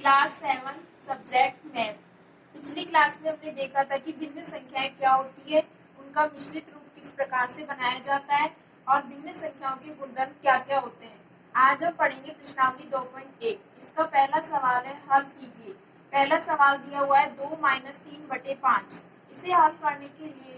Class 7 subject math. पिछली class में हमने देखा था कि भिन्न संख्याएं क्या होती है, उनका मिश्रित रूप किस प्रकार से बनाया जाता है और भिन्न संख्याओं के गुणधर्म क्या क्या होते हैं। आज हम पढ़ेंगे प्रश्नावली 2.1। इसका पहला सवाल है, हल कीजिए। पहला सवाल दिया हुआ है 2 - 3/5। इसे हल करने के लिए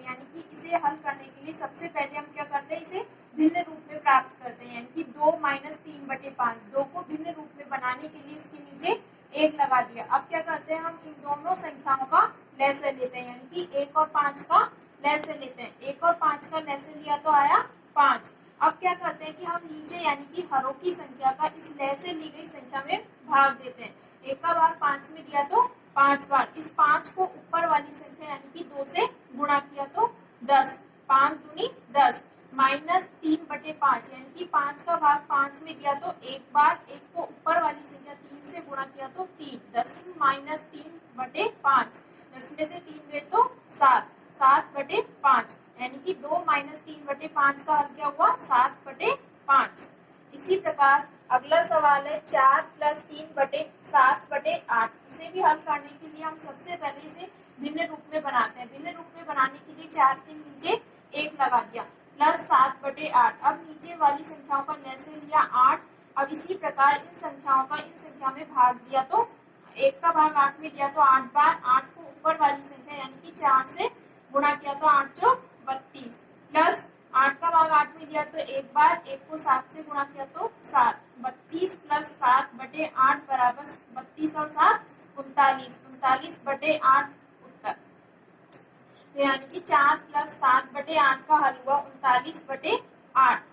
इसे हल करने के लिए सबसे पहले हम क्या करते हैं, इसे भिन्न रूप में प्राप्त करते हैं। यानी कि 2 - 3/5, 2 को भिन्न रूप में बनाने के लिए इसके नीचे 1 लगा दिया। अब क्या करते हैं, हम इन दोनों संख्याओं का लसागु लेते हैं, यानी कि 1 और 5 का लसागु लेते हैं। 1 और 5 का लसागु लिया तो आया 5। अब क्या करते हैं कि हम नीचे यानी कि हरों की संख्या का इस लसागु ली गई संख्या में भाग देते हैं। 1 का भाग 5 में दिया तो 5 बार। इस 5 को ऊपर वाली संख्या यानी कि 2 से गुणा किया तो 10। 5 दूनी 10 -3/5 यानी कि 5 का भाग 5 में दिया तो 1 बार। 1 को ऊपर वाली संख्या 3 से गुणा किया तो 3। 10 - 3/5, 10 में से 3 गए तो 7। 7/5 यानी कि 2 - 3/5 का हल क्या हुआ, 7/5। इसी प्रकार अगला सवाल है 4 + 3/7/8। इसे भी हल करने के लिए हम सबसे पहले इसे भिन्न रूप में बनाते हैं। भिन्न रूप में बनाने के लिए 4 के नीचे 1 लगा दिया, +7/8। अब नीचे वाली संख्याओं का लसागु लिया 8। अब इसी प्रकार इन संख्याओं का इन संख्या में भाग दिया तो 1 का भाग 8 में दिया तो 8 बार। 8 को ऊपर वाली संख्या यानी कि 4 से गुणा किया तो 8 × 32 प्लस 8 का भाग 8 में दिया तो 1 बार। 1 को 7 से गुणा किया तो 7। 32 + 7/8 बराबर 32 और 7 39। 39/8 उत्तर। तो यानी कि 4 + 7/8 का हल हुआ 39/8।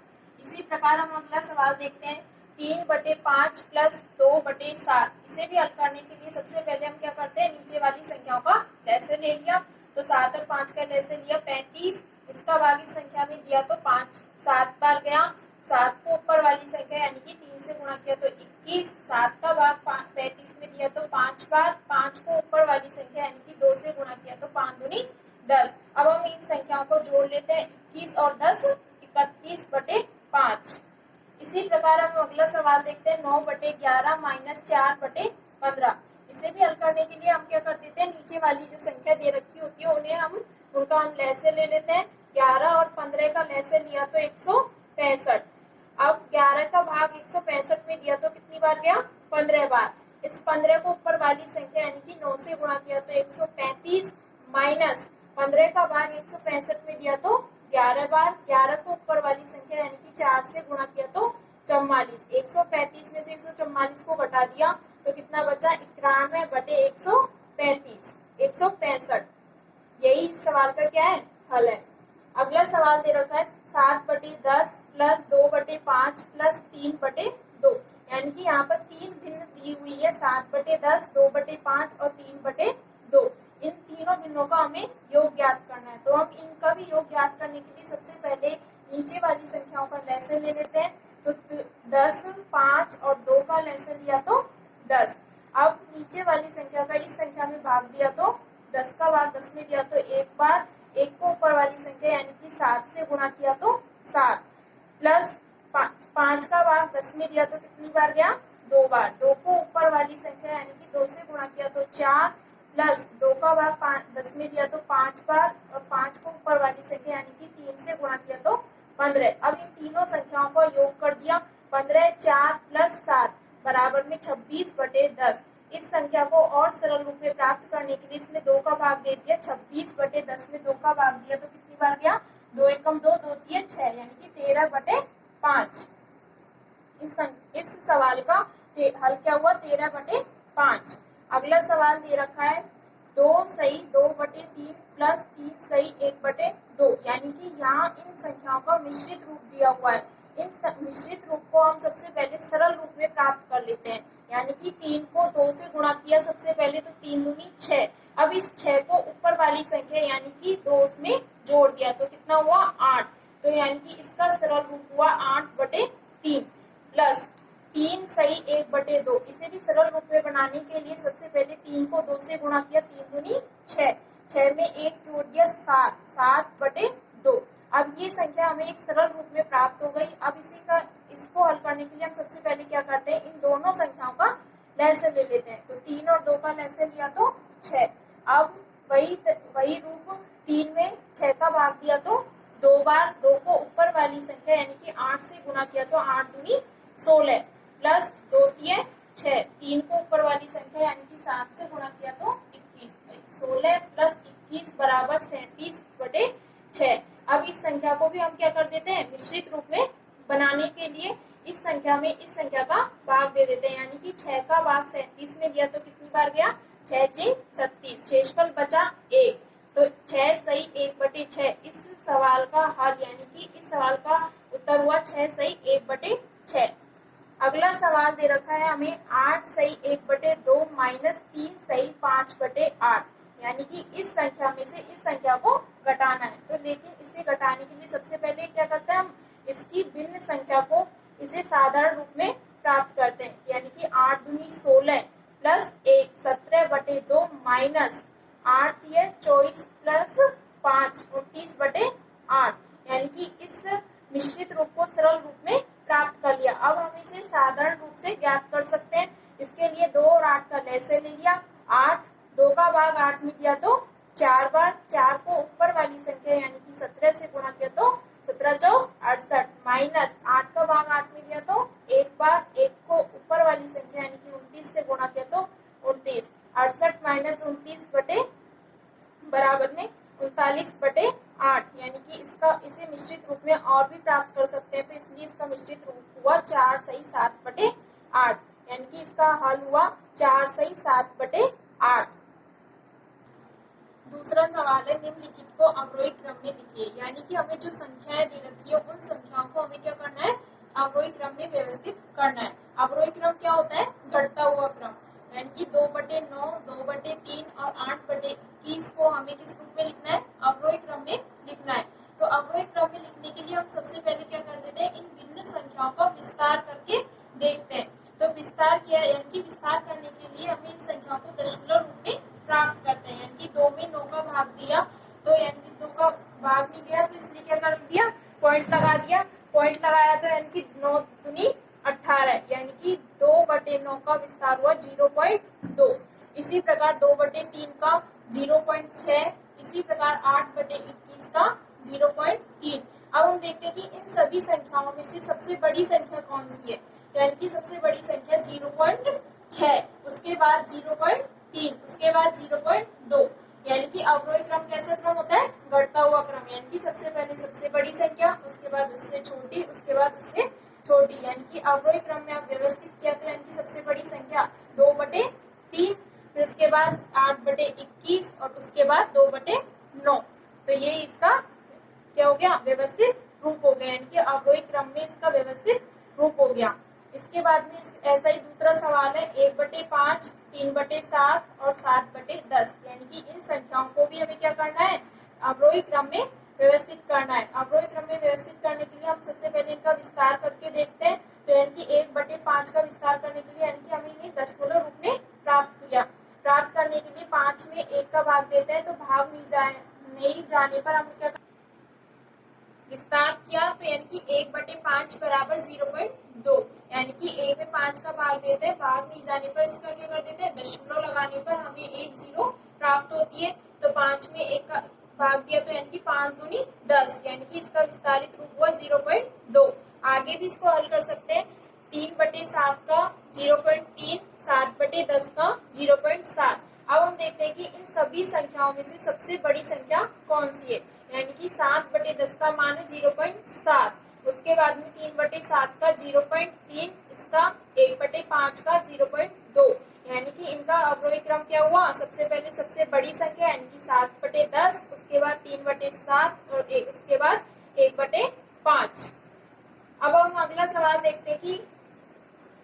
इसी प्रकार हम अगला सवाल देखते हैं 3/5 + 2/7। इसे भी हल करने के लिए सबसे पहले हम क्या करते हैं, नीचे वाली संख्याओं का लसागु ले लिया तो 7 और 5 का लसागु लिया 35। इसका भाग इस संख्या में दिया तो 5 7 बार गया। 7 को ऊपर वाली संख्या यानी कि 3 से गुणा किया तो 21। 7 का भाग 35 में दिया तो 5 बार। 5 को ऊपर वाली संख्या यानी कि 2 से गुणा किया तो 5 दूनी 10। अब हम इन संख्याओं को जोड़ लेते हैं, 21 और 10 31/5। इसी प्रकार हम अगला सवाल देखते हैं 9/11 - 4/15। इसे भी हल करने के लिए हम क्या कर देते हैं, नीचे वाली जो संख्या दे रखी होती है उनका हम लसागु ले लेते हैं। 11 और 15 का लसागु लिया तो 165। अब 11 का भाग 165 में दिया तो कितनी बार गया, 15 बार। इस 15 को ऊपर वाली संख्या यानी कि 9 से गुणा किया तो 135 माइनस 15 का भाग 165 में दिया तो 11 बार। 11 को ऊपर वाली संख्या यानी कि 4 से गुणा किया तो 44। 135 में से 144 को घटा दिया तो कितना बचा, 91/135 165। यही इस सवाल का क्या है, हल है। अगला सवाल दे रखा है 7/10 + 2/5 + 3/2। यानी कि यहाँ पर 3 भिन्न दी हुई है, 7/10, 2/5 और 3/2। इन तीनों भिन्नों का हमें योग ज्ञात करना है। तो हम इनका भी योग ज्ञात करने के लिए सबसे पहले नीचे वाली संख्याओं का लसागु ले लेते हैं। तो 10, 5 और 2 का लसागु लिया तो 10। अब नीचे वाली संख्या का इस संख्या में भाग दिया तो 10 का भाग 10 में दिया तो 1 बार। 1 को ऊपर वाली संख्या यानी कि 7 से गुणा किया तो 7 प्लस 5 का भाग 10 में दिया तो कितनी बार गया, 2 बार। 2 को ऊपर वाली संख्या यानी कि 2 से गुणा किया तो 4 प्लस 2 का भाग 10 में दिया तो 5 बार और 5 को ऊपर वाली संख्या यानी कि 3 से गुणा किया तो 15। अब इन तीनों संख्याओं का योग कर दिया। 15 4 + 7 बराबर में 26/10। इस संख्या को और सरल रूप में प्राप्त करने के लिए इसमें 2 का भाग दे दिया। 26/10 में 2 का भाग दिया तो कितनी बार गया, 2 एकम 2, 2 तिये 6 यानी कि 13/5। इस सवाल का हल क्या हुआ, 13/5। अगला सवाल दे रखा है 2 सही 2/3 + 3 सही 1/2। यानी कि यहाँ इन संख्याओं का मिश्रित रूप दिया हुआ है। इन मिश्रित रूप को हम सबसे पहले सरल रूप में प्राप्त कर लेते हैं। यानी कि 3 को 2 से गुणा किया सबसे पहले तो 3 दूनी 6। अब इस 6 को ऊपर वाली संख्या यानी कि 2 में जोड़ दिया तो कितना हुआ, 8। तो यानी कि इसका सरल रूप हुआ 8/3 प्लस 3 सही 1/2। इसे भी सरल रूप में बनाने के लिए सबसे पहले 3 को 2 से गुणा किया, 3 दूनी 6। 6 में 1 जोड़ दिया 7, 7/2। अब ये संख्या हमें एक सरल रूप में प्राप्त हो गई। अब इसको हल करने के लिए हम सबसे पहले क्या करते हैं, इन दोनों संख्याओं का लहसे ले लेते हैं। तो 3 और 2 का लहसे लिया तो 6। अब वही रूप 3 में 6 का भाग दिया तो 2 बार 2 को ऊपर वाली संख्या यानी कि 8 से गुणा किया तो 8 दूनी 16 प्लस 2 दिए 6। 3 को ऊपर वाली संख्या यानी कि 7 से गुणा किया तो 21। 16 प्लस 21 बराबर 37/6। अब इस संख्या को भी हम क्या कर देते हैं, मिश्रित रूप में बनाने के लिए इस संख्या में इस संख्या का भाग दे देते हैं। यानी कि 6 का भाग 37 में दिया तो कितनी बार गया, 6×36। शेषफल बचा 1। तो 6 सही 1/6। इस सवाल का हल यानी कि इस सवाल का उत्तर हुआ 6 सही 1/6। अगला सवाल दे रखा है हमें 8 सही 1/2 माइनस 3 सही 5/8। यानी कि इस संख्या में से इस संख्या को घटाना है। तो लेकिन इसे घटाने के लिए सबसे पहले क्या करते हैं, हम इसकी भिन्न संख्या को इसे साधारण रूप में प्राप्त करते हैं। यानी कि 8 दूनी 16 प्लस 1 17/2 माइनस 8 दिए 24 प्लस 5 29/8। यानी कि इस मिश्रित रूप को सरल रूप में प्राप्त कर लिया। अब हम इसे साधारण रूप से ज्ञात कर सकते हैं। इसके लिए 2 और 8 का लहसे ले लिया। 8 2 का भाग 8 में दिया तो 4 बार। 4 को ऊपर वाली संख्या यानी कि 17 से गुणा किया तो 17×4 = 68 माइनस 8 का भाग 8 में दिया तो 1 बार। 1 को ऊपर वाली संख्या यानी कि 29 से गुणा किया तो 29। 68 माइनस 29 बटे बराबर में 39/8। यानी कि इसे मिश्रित रूप में और भी प्राप्त कर सकते हैं। तो इसलिए इसका मिश्रित रूप हुआ 4 सही 7/8। यानी कि इसका हल हुआ 4 सही 7/8। दूसरा सवाल है, निम्नलिखित को अवरोही क्रम में लिखिए। यानी कि हमें जो संख्याएं दे रखी है उन संख्याओं को हमें क्या करना है, अवरोही क्रम में व्यवस्थित करना है। अवरोही क्रम क्या होता है, घटता हुआ क्रम। यानी कि 2/9, 2/3 और 8/21 को हमें किस रूप में लिखना है, अवरोही क्रम में लिखना है। तो अवरोही क्रम में लिखने के लिए हम सबसे पहले क्या कर देते हैं, इन भिन्न संख्याओं का विस्तार करके देखते हैं। तो विस्तार किया यानी कि विस्तार करने के लिए हमें इन संख्याओं को दशमलव रूप में प्राप्त करते हैं। यानी कि 2 में 9 का भाग दिया तो यानी कि 2 का भाग नहीं गया तो इसलिए क्या कर दिया, पॉइंट लगा दिया। पॉइंट लगाया तो यानी कि 9 दूनी 18। यानी कि 2/9 का विस्तार हुआ 0.2। इसी प्रकार 2/3 का 0.6। इसी प्रकार 8/21 का 0.3। अब हम देखते हैं कि इन सभी संख्याओं में से सबसे बड़ी संख्या कौन सी है। यानी कि सबसे बड़ी संख्या 0.6, उसके बाद 0.3, उसके बाद 0.2। यानी कि अवरोही क्रम कैसा क्रम होता है, बढ़ता हुआ क्रम। यानी कि सबसे पहले सबसे बड़ी संख्या, उसके बाद उससे छोटी, उसके बाद उससे छोटी। यानी कि अवरोही क्रम में आप व्यवस्थित किया तो यानी कि सबसे बड़ी संख्या 2/3, फिर उसके बाद 8/21 और उसके बाद 2/9। तो ये इसका क्या हो गया, व्यवस्थित रूप हो गया। यानी कि अवरोही क्रम में इसका व्यवस्थित रूप हो गया। इसके बाद में ऐसा ही दूसरा सवाल है, 1/5, 3/7 और 7/10। यानी कि इन संख्याओं को भी हमें क्या करना है, अवरोही क्रम में व्यवस्थित करना है। अवरोही क्रम में व्यवस्थित करने के लिए हम सबसे पहले इनका विस्तार करके देखते हैं। तो यानी कि 1/5 का विस्तार करने के लिए यानी कि हमें इन्हें दशमलव रूप में प्राप्त किया। प्राप्त करने के लिए 5 में 1 का भाग देते हैं तो भाग नहीं जाने पर हम क्या विस्तार किया तो यानी कि 1/5 बराबर 0.2। यानी कि 1 में 5 का भाग देते हैं, भाग नहीं जाने पर इसका क्या कर देते हैं, दशमलव लगाने पर हमें 1 0 प्राप्त होती है। तो 5 में 1 का भाग दिया तो यानी कि 5 दूनी 10। यानी कि इसका विस्तारित रूप हुआ 0.2। आगे भी इसको हल कर सकते हैं। 3/7 का 0.3, 7/10 का 0.7। अब हम देखते हैं कि इन सभी संख्याओं में से सबसे बड़ी संख्या कौन सी है। यानी कि 7/10 का मान है 0.7। उसके बाद में 3/7 का 0.3, इसका 1/5 का 0.2। यानी कि इनका अवरोही क्रम क्या हुआ, सबसे पहले सबसे बड़ी संख्या यानी कि 7/10, उसके बाद 3/7 और उसके बाद 1/5। अब हम अगला सवाल देखते हैं कि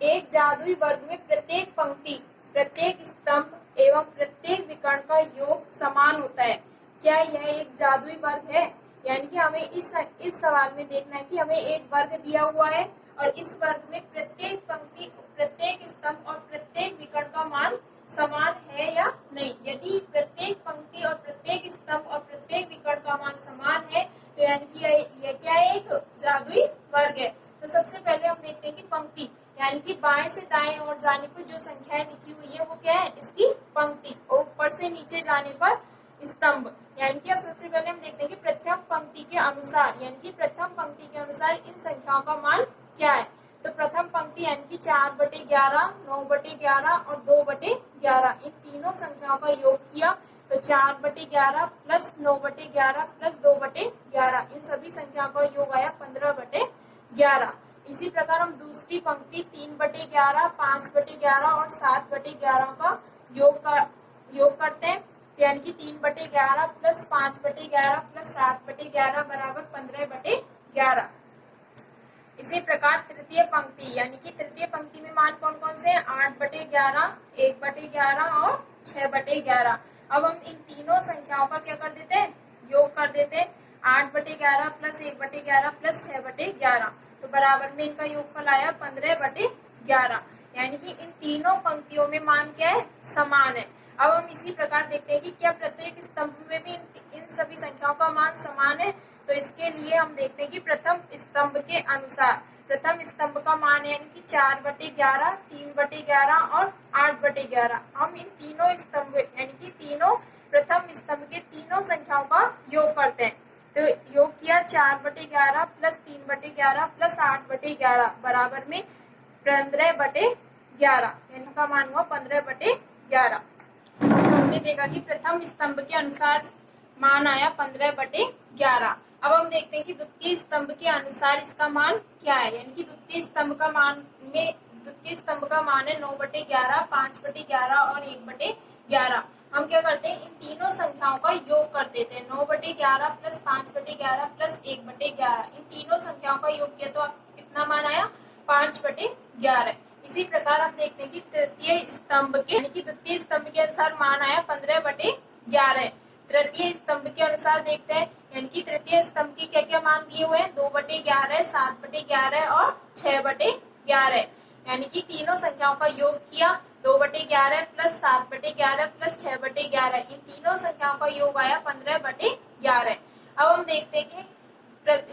एक जादुई वर्ग में प्रत्येक पंक्ति, प्रत्येक स्तंभ एवं प्रत्येक विकर्ण का योग समान होता है। क्या यह एक जादुई वर्ग है। यानी कि हमें इस सवाल में देखना है कि हमें एक वर्ग दिया हुआ है और इस वर्ग में प्रत्येक पंक्ति, प्रत्येक स्तंभ और प्रत्येक विकर्ण का मान समान है या नहीं। यदि प्रत्येक पंक्ति और प्रत्येक स्तंभ और प्रत्येक विकर्ण का मान समान है तो यानी कि यह क्या है, एक जादुई वर्ग है। तो सबसे पहले हम देखते हैं कि पंक्ति यानी कि बाएं से दाएं ओर जाने पर जो संख्याएं लिखी हुई है वो क्या है, इसकी पंक्ति, और ऊपर से नीचे जाने पर स्तंभ। यानी कि अब सबसे पहले हम देखते हैं कि प्रथम पंक्ति के अनुसार, यानी कि प्रथम पंक्ति के अनुसार इन संख्याओं का मान क्या है। तो प्रथम पंक्ति यानी कि 4/11, 9/11 और 2/11, इन तीनों संख्याओं का योग किया तो 4/11 प्लस 9/11 प्लस 2/11, इन सभी संख्याओं का योग आया 15/11। इसी प्रकार हम दूसरी पंक्ति 3/11, 5/11 और 7/11 का योग करते हैं, यानी कि 3/11 प्लस 5/11 प्लस 7/11 बराबर 15/11। इसी प्रकार तृतीय पंक्ति यानी कि तृतीय पंक्ति में मान कौन कौन से हैं, 8/11, 1/11 और 6/11। अब हम इन तीनों संख्याओं का क्या कर देते हैं, योग कर देते हैं, 8/11 प्लस 1/11 प्लस 6/11, तो बराबर में इनका योगफल आया 15/11। यानी कि इन तीनों पंक्तियों में मान क्या है, समान है। अब हम इसी प्रकार देखते हैं कि क्या प्रत्येक स्तंभ में भी इन सभी संख्याओं का मान समान है। तो इसके लिए हम देखते हैं कि प्रथम स्तंभ के अनुसार प्रथम स्तंभ का मान यानी कि 4/11, 3/11 और 8/11, हम इन तीनों स्तंभ यानी कि तीनों प्रथम स्तंभ के तीनों संख्याओं का योग करते हैं। तो योग किया 4/11 प्लस 3/11 प्लस 8/11 बराबर में 15/11, यानी का मान हुआ 15/11। हमने देखा कि प्रथम स्तंभ के अनुसार मान आया 15/11। अब हम देखते हैं कि द्वितीय स्तंभ के अनुसार इसका मान क्या है, यानी कि द्वितीय स्तंभ का मान है 9/11, 5/11 और 1/11। हम क्या करते हैं, इन तीनों संख्याओं का योग कर देते हैं, 9/11 प्लस 5/11 प्लस 1/11, इन तीनों संख्याओं का योग किया तो कितना मान आया, 5/11। इसी प्रकार हम देखते हैं कि तृतीय स्तंभ के यानी कि द्वितीय स्तंभ के अनुसार मान आया 15/11। तृतीय स्तंभ के अनुसार देखते हैं, यानी कि तृतीय स्तंभ के क्या क्या मान दिए हुए हैं, 2/11, 7/11 और 6/11, यानी कि तीनों संख्याओं का योग किया 2/11 प्लस 7/11 प्लस 6/11, इन तीनों संख्याओं का योग आया 15/11। अब हम देखते हैं कि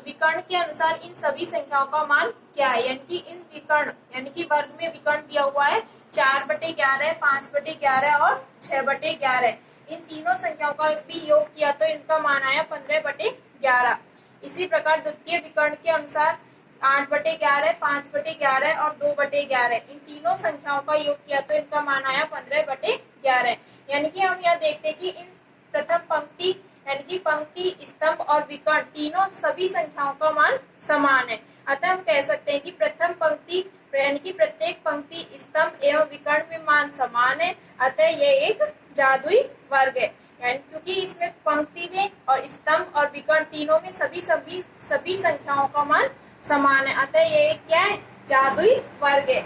विकर्ण के अनुसार इन सभी संख्याओं का मान क्या है, यानी कि इन विकर्ण यानी कि वर्ग में विकर्ण दिया हुआ है 4/11, 5/11 और 6/11, इन तीनों संख्याओं का भी योग किया तो इनका मान आया 15/11। इसी प्रकार द्वितीय विकर्ण के अनुसार 8/11, 5/11 और 2/11, इन तीनों संख्याओं का योग किया तो इनका मान आया 15/11। यानी कि हम यह देखते हैं कि इन प्रथम पंक्ति यानी कि पंक्ति, स्तंभ और विकर्ण तीनों सभी संख्याओं का मान समान है। अतः हम कह सकते हैं कि प्रथम पंक्ति यानी कि प्रत्येक पंक्ति, स्तंभ एवं विकर्ण में मान समान है, अतः यह एक जादुई वर्ग है। यानी क्योंकि इसमें पंक्ति में और स्तंभ और विकर्ण तीनों में सभी संख्याओं का मान समान है, अतः यह क्या है, जादुई वर्ग है।